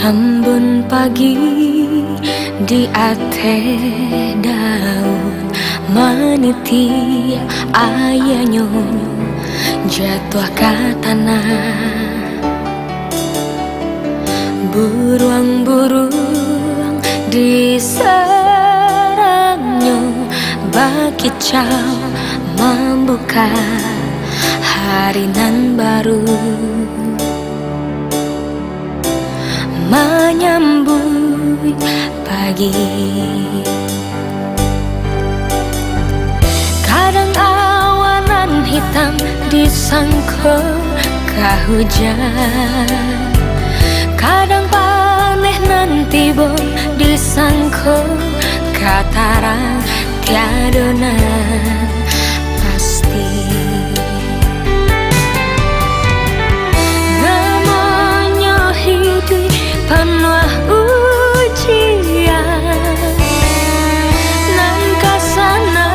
Embun pagi di ate daun meniti ayahnya jatuh ke tanah. Buruang-buruang di sarangnya bakicau membuka hari nan baru, menyambut pagi. Kadang awanan hitam disangka hujan, kadang paneh nanti bo disangka kataran tiada pasti. Namanya hidup penuh ujian, nan kasana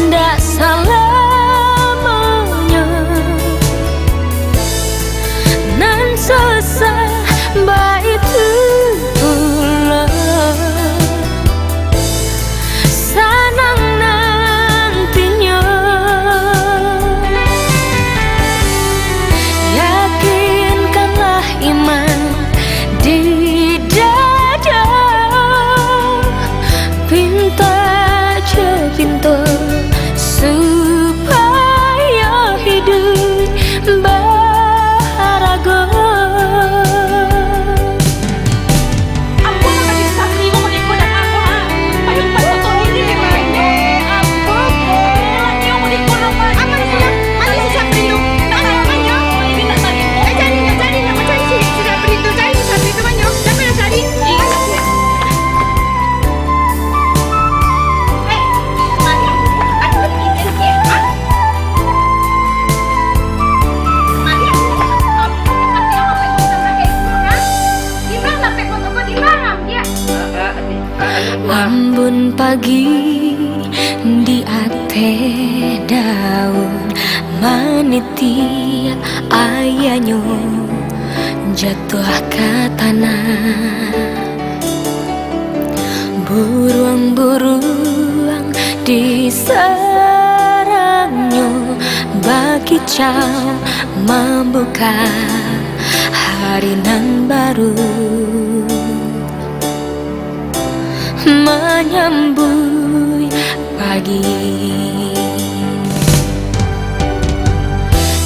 ndak selamanya, nan susah baik pula senang nantinya. Yakinkanlah iman di dada, pinta je pinta supaya hidup berharga. Embun pagi di ate daun meniti ayahnya jatuh ke tanah. Buruang-buruang di sarangnya bakicau membuka hari nan baru, menyambut pagi.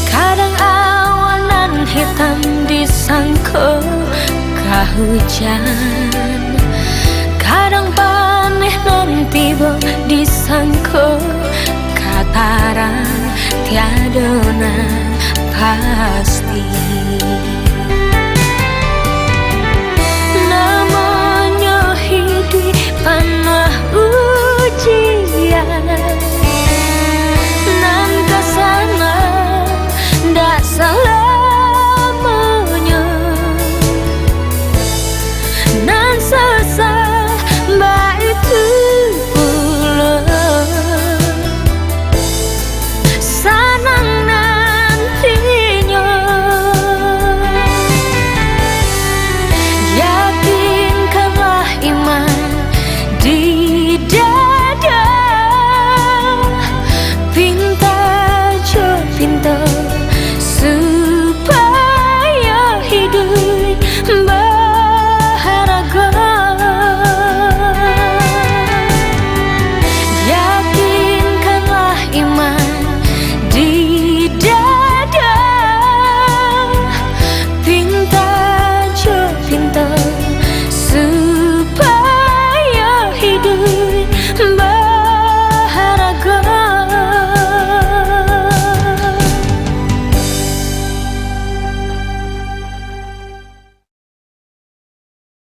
Kadang awanan hitam disangka hujan, kadang paneh nanti bo disangka kataran tiada pasti.